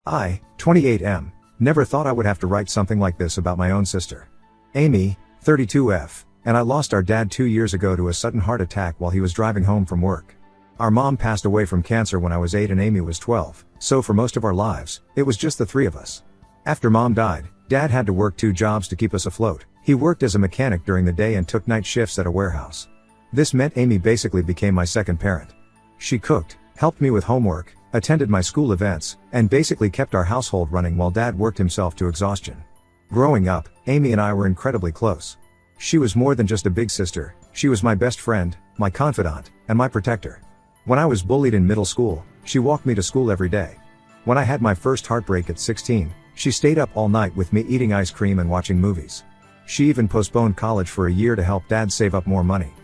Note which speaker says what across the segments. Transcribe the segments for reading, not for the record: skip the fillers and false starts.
Speaker 1: I, 28M, never thought I would have to write something like this about my own sister. Amy, 32F, and I lost our dad 2 years ago to a sudden heart attack while he was driving home from work. Our mom passed away from cancer when I was 8 and Amy was 12, so for most of our lives, it was just the three of us. After mom died, dad had to work 2 jobs to keep us afloat. He worked as a mechanic during the day and took night shifts at a warehouse. This meant Amy basically became my second parent. She cooked, helped me with homework, attended my school events, and basically kept our household running while dad worked himself to exhaustion. Growing up, Amy and I were incredibly close. She was more than just a big sister, she was my best friend, my confidant, and my protector. When I was bullied in middle school, she walked me to school every day. When I had my first heartbreak at 16, she stayed up all night with me eating ice cream and watching movies. She even postponed college for a year to help dad save up more money.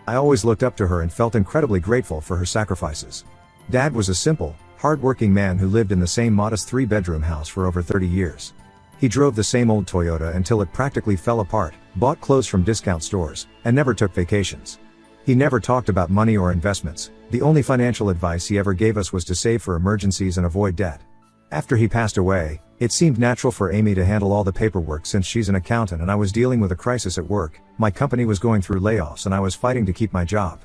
Speaker 1: I always looked up to her and felt incredibly grateful for her sacrifices. Dad was a simple, hard-working man who lived in the same modest 3-bedroom house for over 30 years. He drove the same old Toyota until it practically fell apart, bought clothes from discount stores, and never took vacations. He never talked about money or investments. The only financial advice he ever gave us was to save for emergencies and avoid debt. After he passed away, it seemed natural for Amy to handle all the paperwork since she's an accountant and I was dealing with a crisis at work. My company was going through layoffs and I was fighting to keep my job.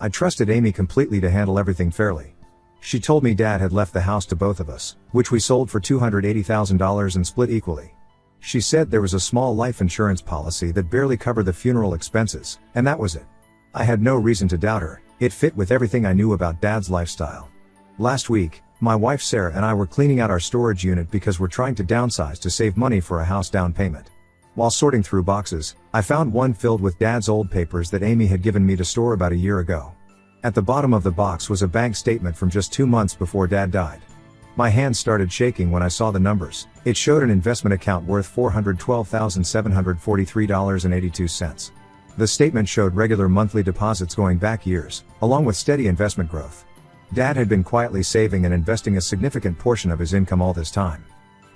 Speaker 1: I trusted Amy completely to handle everything fairly. She told me dad had left the house to both of us, which we sold for $280,000 and split equally. She said there was a small life insurance policy that barely covered the funeral expenses, and that was it. I had no reason to doubt her. It fit with everything I knew about dad's lifestyle. Last week, my wife Sarah and I were cleaning out our storage unit because we're trying to downsize to save money for a house down payment. While sorting through boxes, I found one filled with dad's old papers that Amy had given me to store about a year ago. At the bottom of the box was a bank statement from just 2 months before dad died. My hands started shaking when I saw the numbers. It showed an investment account worth $412,743.82. The statement showed regular monthly deposits going back years, along with steady investment growth. Dad had been quietly saving and investing a significant portion of his income all this time.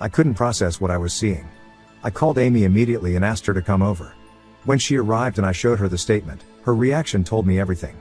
Speaker 1: I couldn't process what I was seeing. I called Amy immediately and asked her to come over. When she arrived and I showed her the statement, her reaction told me everything.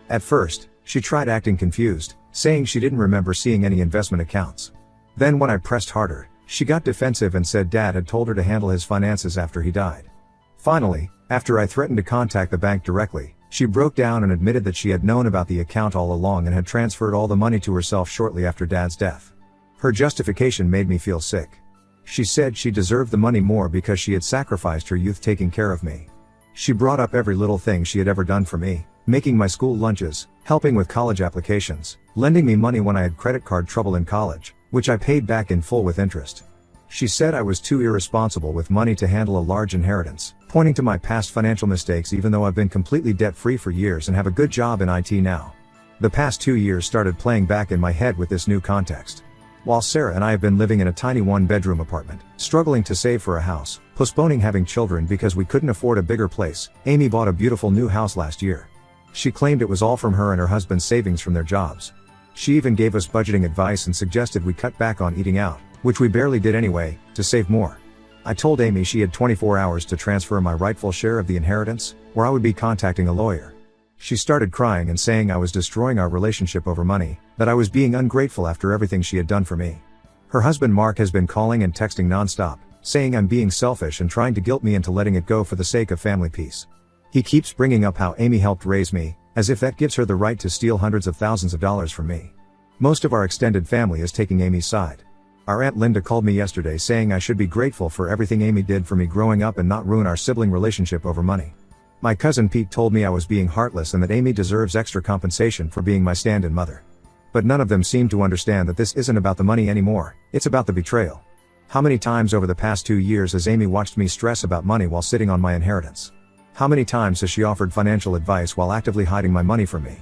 Speaker 1: At first, she tried acting confused, saying she didn't remember seeing any investment accounts. Then when I pressed harder, she got defensive and said dad had told her to handle his finances after he died. Finally, after I threatened to contact the bank directly, she broke down and admitted that she had known about the account all along and had transferred all the money to herself shortly after dad's death. Her justification made me feel sick. She said she deserved the money more because she had sacrificed her youth taking care of me. She brought up every little thing she had ever done for me, making my school lunches, helping with college applications, lending me money when I had credit card trouble in college, which I paid back in full with interest. She said I was too irresponsible with money to handle a large inheritance, pointing to my past financial mistakes even though I've been completely debt-free for years and have a good job in IT now. The past 2 years started playing back in my head with this new context. While Sarah and I have been living in a tiny 1-bedroom apartment, struggling to save for a house, postponing having children because we couldn't afford a bigger place, Amy bought a beautiful new house last year. She claimed it was all from her and her husband's savings from their jobs. She even gave us budgeting advice and suggested we cut back on eating out, which we barely did anyway, to save more. I told Amy she had 24 hours to transfer my rightful share of the inheritance, or I would be contacting a lawyer. She started crying and saying I was destroying our relationship over money, that I was being ungrateful after everything she had done for me. Her husband Mark has been calling and texting nonstop, saying I'm being selfish and trying to guilt me into letting it go for the sake of family peace. He keeps bringing up how Amy helped raise me, as if that gives her the right to steal hundreds of thousands of dollars from me. Most of our extended family is taking Amy's side. Our Aunt Linda called me yesterday saying I should be grateful for everything Amy did for me growing up and not ruin our sibling relationship over money. My cousin Pete told me I was being heartless and that Amy deserves extra compensation for being my stand-in mother. But none of them seem to understand that this isn't about the money anymore, it's about the betrayal. How many times over the past 2 years has Amy watched me stress about money while sitting on my inheritance? How many times has she offered financial advice while actively hiding my money from me?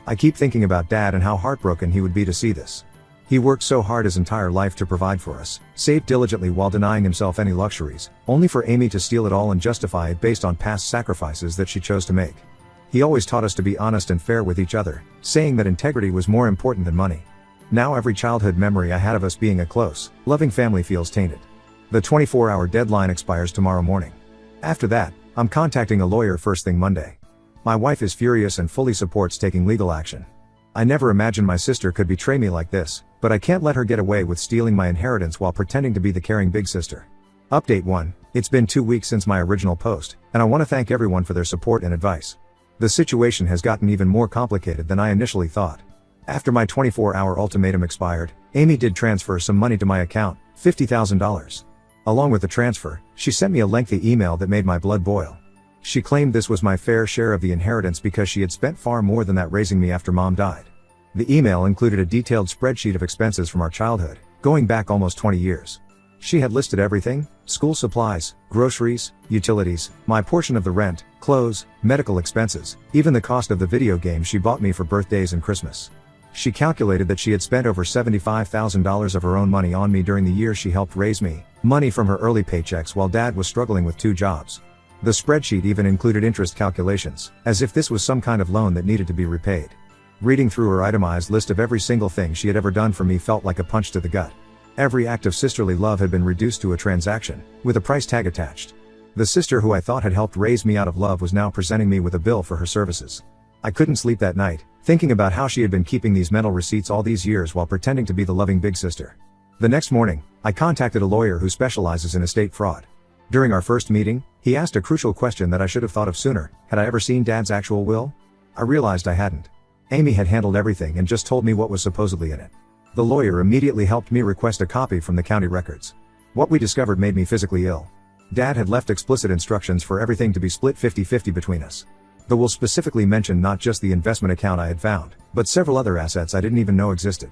Speaker 1: I keep thinking about Dad and how heartbroken he would be to see this. He worked so hard his entire life to provide for us, saved diligently while denying himself any luxuries, only for Amy to steal it all and justify it based on past sacrifices that she chose to make. He always taught us to be honest and fair with each other, saying that integrity was more important than money. Now every childhood memory I had of us being a close, loving family feels tainted. The 24-hour deadline expires tomorrow morning. After that, I'm contacting a lawyer first thing Monday. My wife is furious and fully supports taking legal action. I never imagined my sister could betray me like this, But I can't let her get away with stealing my inheritance while pretending to be the caring big sister. Update 1. It's been 2 weeks since my original post, and I want to thank everyone for their support and advice. The situation has gotten even more complicated than I initially thought. After my 24-hour ultimatum expired, Amy did transfer some money to my account, $50,000. Along with the transfer, she sent me a lengthy email that made my blood boil. She claimed this was my fair share of the inheritance because she had spent far more than that raising me after mom died. The email included a detailed spreadsheet of expenses from our childhood, going back almost 20 years. She had listed everything: school supplies, groceries, utilities, my portion of the rent, clothes, medical expenses, even the cost of the video games she bought me for birthdays and Christmas. She calculated that she had spent over $75,000 of her own money on me during the year she helped raise me, money from her early paychecks while dad was struggling with 2 jobs. The spreadsheet even included interest calculations, as if this was some kind of loan that needed to be repaid. Reading through her itemized list of every single thing she had ever done for me felt like a punch to the gut. Every act of sisterly love had been reduced to a transaction, with a price tag attached. The sister who I thought had helped raise me out of love was now presenting me with a bill for her services. I couldn't sleep that night, thinking about how she had been keeping these mental receipts all these years while pretending to be the loving big sister. The next morning, I contacted a lawyer who specializes in estate fraud. During our first meeting, he asked a crucial question that I should have thought of sooner: had I ever seen Dad's actual will? I realized I hadn't. Amy had handled everything and just told me what was supposedly in it. The lawyer immediately helped me request a copy from the county records. What we discovered made me physically ill. Dad had left explicit instructions for everything to be split 50-50 between us. The will specifically mentioned not just the investment account I had found, but several other assets I didn't even know existed.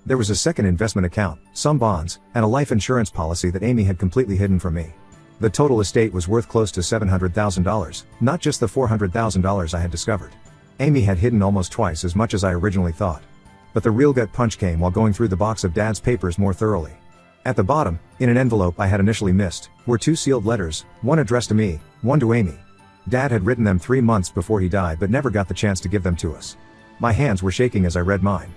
Speaker 1: There was a second investment account, some bonds, and a life insurance policy that Amy had completely hidden from me. The total estate was worth close to $700,000, not just the $400,000 I had discovered. Amy had hidden almost twice as much as I originally thought. But the real gut punch came while going through the box of Dad's papers more thoroughly. At the bottom, in an envelope I had initially missed, were 2 sealed letters, one addressed to me, one to Amy. Dad had written them 3 months before he died but never got the chance to give them to us. My hands were shaking as I read mine.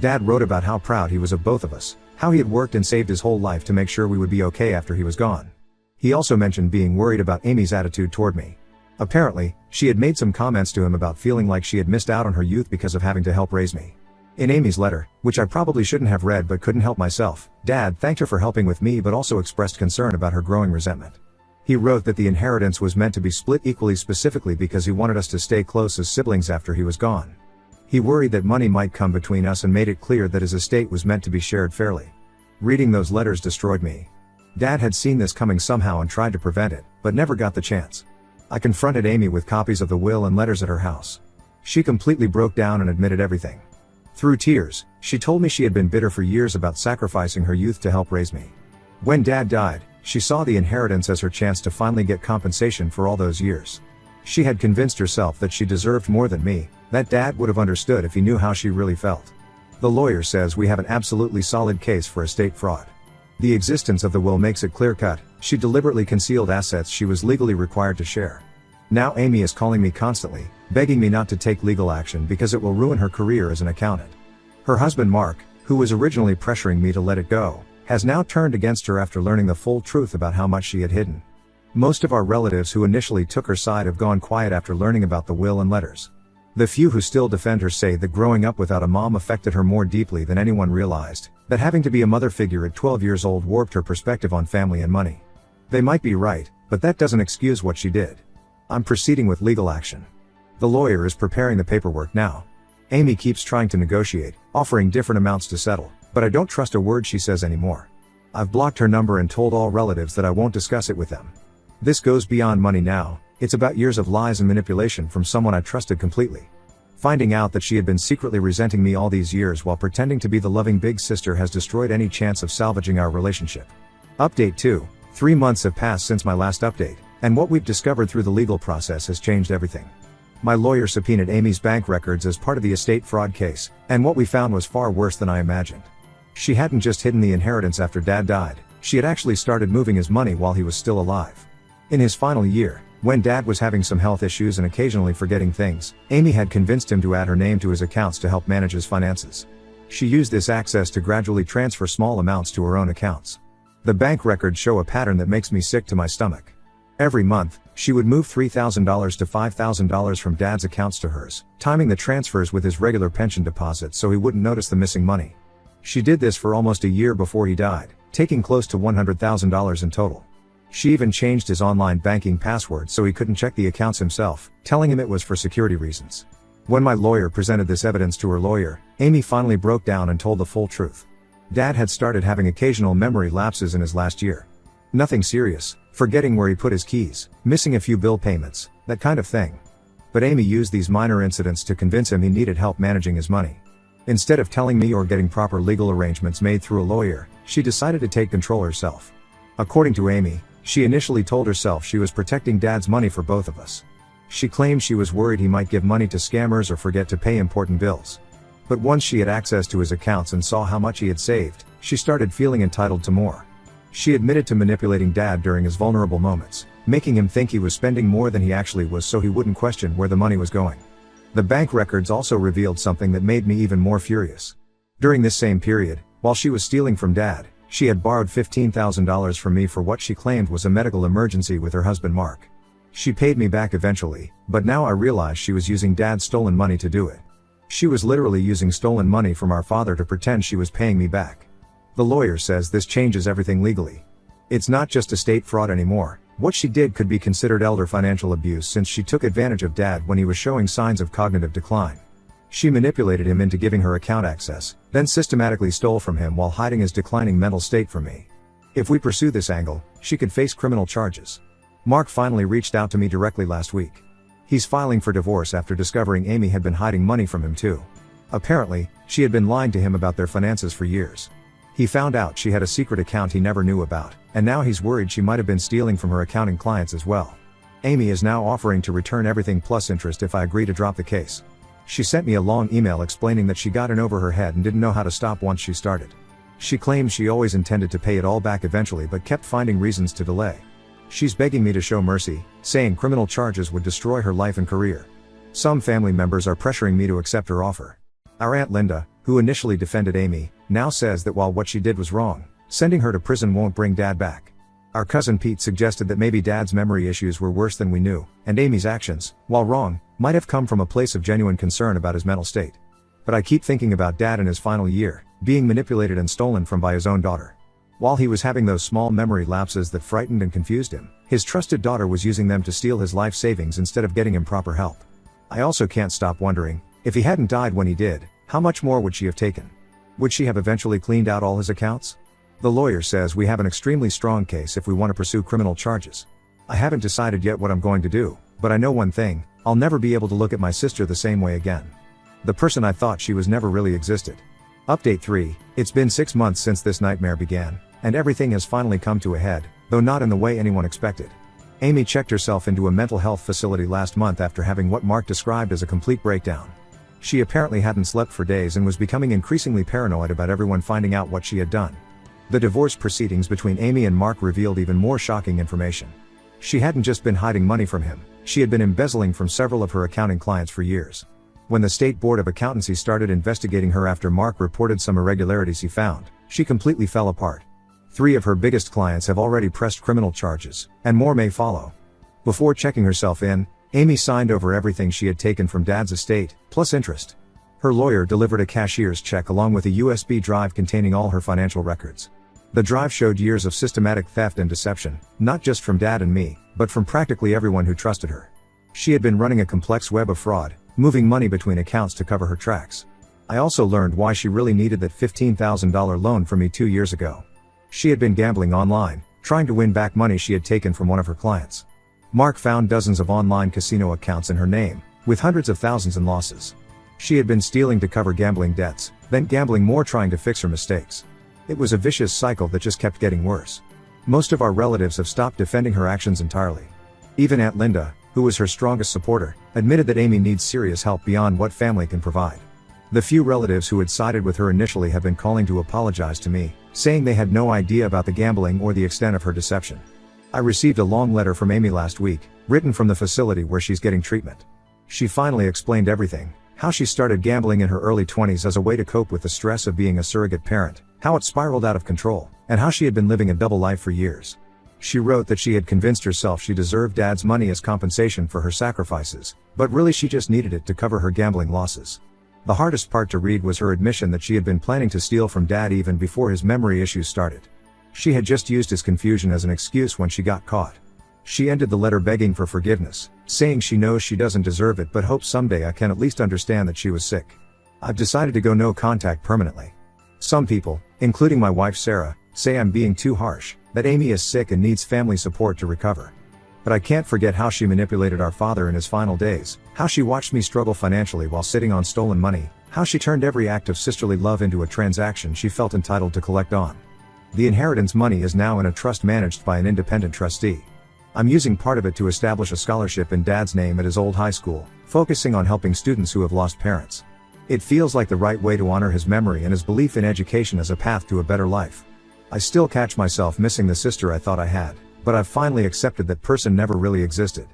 Speaker 1: Dad wrote about how proud he was of both of us, how he had worked and saved his whole life to make sure we would be okay after he was gone. He also mentioned being worried about Amy's attitude toward me. Apparently, she had made some comments to him about feeling like she had missed out on her youth because of having to help raise me. In Amy's letter, which I probably shouldn't have read but couldn't help myself, Dad thanked her for helping with me but also expressed concern about her growing resentment. He wrote that the inheritance was meant to be split equally specifically because he wanted us to stay close as siblings after he was gone. He worried that money might come between us and made it clear that his estate was meant to be shared fairly. Reading those letters destroyed me. Dad had seen this coming somehow and tried to prevent it, but never got the chance. I confronted Amy with copies of the will and letters at her house. She completely broke down and admitted everything. Through tears, she told me she had been bitter for years about sacrificing her youth to help raise me. When Dad died, she saw the inheritance as her chance to finally get compensation for all those years. She had convinced herself that she deserved more than me, that Dad would have understood if he knew how she really felt. The lawyer says we have an absolutely solid case for estate fraud. The existence of the will makes it clear-cut: she deliberately concealed assets she was legally required to share. Now Amy is calling me constantly, begging me not to take legal action because it will ruin her career as an accountant. Her husband Mark, who was originally pressuring me to let it go, has now turned against her after learning the full truth about how much she had hidden. Most of our relatives who initially took her side have gone quiet after learning about the will and letters. The few who still defend her say that growing up without a mom affected her more deeply than anyone realized, that having to be a mother figure at 12 years old warped her perspective on family and money. They might be right, but that doesn't excuse what she did. I'm proceeding with legal action. The lawyer is preparing the paperwork now. Amy keeps trying to negotiate, offering different amounts to settle, but I don't trust a word she says anymore. I've blocked her number and told all relatives that I won't discuss it with them. This goes beyond money now. It's about years of lies and manipulation from someone I trusted completely. Finding out that she had been secretly resenting me all these years while pretending to be the loving big sister has destroyed any chance of salvaging our relationship. Update 2. 3 months have passed since my last update, and what we've discovered through the legal process has changed everything. My lawyer subpoenaed Amy's bank records as part of the estate fraud case, and what we found was far worse than I imagined. She hadn't just hidden the inheritance after Dad died, she had actually started moving his money while he was still alive. In his final year, when Dad was having some health issues and occasionally forgetting things, Amy had convinced him to add her name to his accounts to help manage his finances. She used this access to gradually transfer small amounts to her own accounts. The bank records show a pattern that makes me sick to my stomach. Every month, she would move $3,000 to $5,000 from Dad's accounts to hers, timing the transfers with his regular pension deposits so he wouldn't notice the missing money. She did this for almost a year before he died, taking close to $100,000 in total. She even changed his online banking password so he couldn't check the accounts himself, telling him it was for security reasons. When my lawyer presented this evidence to her lawyer, Amy finally broke down and told the full truth. Dad had started having occasional memory lapses in his last year. Nothing serious, forgetting where he put his keys, missing a few bill payments, that kind of thing. But Amy used these minor incidents to convince him he needed help managing his money. Instead of telling me or getting proper legal arrangements made through a lawyer, she decided to take control herself. According to Amy, she initially told herself she was protecting Dad's money for both of us. She claimed she was worried he might give money to scammers or forget to pay important bills. But once she had access to his accounts and saw how much he had saved, she started feeling entitled to more. She admitted to manipulating Dad during his vulnerable moments, making him think he was spending more than he actually was so he wouldn't question where the money was going. The bank records also revealed something that made me even more furious. During this same period, while she was stealing from Dad, she had borrowed $15,000 from me for what she claimed was a medical emergency with her husband Mark. She paid me back eventually, but now I realize she was using Dad's stolen money to do it. She was literally using stolen money from our father to pretend she was paying me back. The lawyer says this changes everything legally. It's not just estate fraud anymore. What she did could be considered elder financial abuse since she took advantage of Dad when he was showing signs of cognitive decline. She manipulated him into giving her account access, then systematically stole from him while hiding his declining mental state from me. If we pursue this angle, she could face criminal charges. Mark finally reached out to me directly last week. He's filing for divorce after discovering Amy had been hiding money from him too. Apparently, she had been lying to him about their finances for years. He found out she had a secret account he never knew about, and now he's worried she might have been stealing from her accounting clients as well. Amy is now offering to return everything plus interest if I agree to drop the case. She sent me a long email explaining that she got in over her head and didn't know how to stop once she started. She claims she always intended to pay it all back eventually but kept finding reasons to delay. She's begging me to show mercy, saying criminal charges would destroy her life and career. Some family members are pressuring me to accept her offer. Our Aunt Linda, who initially defended Amy, now says that while what she did was wrong, sending her to prison won't bring Dad back. Our cousin Pete suggested that maybe Dad's memory issues were worse than we knew, and Amy's actions, while wrong, might have come from a place of genuine concern about his mental state. But I keep thinking about Dad in his final year, being manipulated and stolen from by his own daughter. While he was having those small memory lapses that frightened and confused him, his trusted daughter was using them to steal his life savings instead of getting him proper help. I also can't stop wondering, if he hadn't died when he did, how much more would she have taken? Would she have eventually cleaned out all his accounts? The lawyer says we have an extremely strong case if we want to pursue criminal charges. I haven't decided yet what I'm going to do, but I know one thing, I'll never be able to look at my sister the same way again. The person I thought she was never really existed. Update 3, it's been 6 months since this nightmare began, and everything has finally come to a head, though not in the way anyone expected. Amy checked herself into a mental health facility last month after having what Mark described as a complete breakdown. She apparently hadn't slept for days and was becoming increasingly paranoid about everyone finding out what she had done. The divorce proceedings between Amy and Mark revealed even more shocking information. She hadn't just been hiding money from him, she had been embezzling from several of her accounting clients for years. When the State Board of Accountancy started investigating her after Mark reported some irregularities he found, she completely fell apart. 3 of her biggest clients have already pressed criminal charges, and more may follow. Before checking herself in, Amy signed over everything she had taken from Dad's estate, plus interest. Her lawyer delivered a cashier's check along with a USB drive containing all her financial records. The drive showed years of systematic theft and deception, not just from Dad and me, but from practically everyone who trusted her. She had been running a complex web of fraud, moving money between accounts to cover her tracks. I also learned why she really needed that $15,000 loan from me 2 years ago. She had been gambling online, trying to win back money she had taken from one of her clients. Mark found dozens of online casino accounts in her name, with hundreds of thousands in losses. She had been stealing to cover gambling debts, then gambling more trying to fix her mistakes. It was a vicious cycle that just kept getting worse. Most of our relatives have stopped defending her actions entirely. Even Aunt Linda, who was her strongest supporter, admitted that Amy needs serious help beyond what family can provide. The few relatives who had sided with her initially have been calling to apologize to me, saying they had no idea about the gambling or the extent of her deception. I received a long letter from Amy last week, written from the facility where she's getting treatment. She finally explained everything, how she started gambling in her early 20s as a way to cope with the stress of being a surrogate parent, how it spiraled out of control, and how she had been living a double life for years. She wrote that she had convinced herself she deserved Dad's money as compensation for her sacrifices, but really she just needed it to cover her gambling losses. The hardest part to read was her admission that she had been planning to steal from Dad even before his memory issues started. She had just used his confusion as an excuse when she got caught. She ended the letter begging for forgiveness, saying she knows she doesn't deserve it but hopes someday I can at least understand that she was sick. I've decided to go no contact permanently. Some people, including my wife Sarah, say I'm being too harsh, that Amy is sick and needs family support to recover. But I can't forget how she manipulated our father in his final days, how she watched me struggle financially while sitting on stolen money, how she turned every act of sisterly love into a transaction she felt entitled to collect on. The inheritance money is now in a trust managed by an independent trustee. I'm using part of it to establish a scholarship in Dad's name at his old high school, focusing on helping students who have lost parents. It feels like the right way to honor his memory and his belief in education as a path to a better life. I still catch myself missing the sister I thought I had, but I've finally accepted that person never really existed.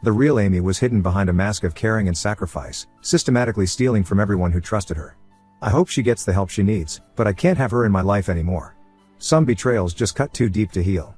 Speaker 1: The real Amy was hidden behind a mask of caring and sacrifice, systematically stealing from everyone who trusted her. I hope she gets the help she needs, but I can't have her in my life anymore. Some betrayals just cut too deep to heal.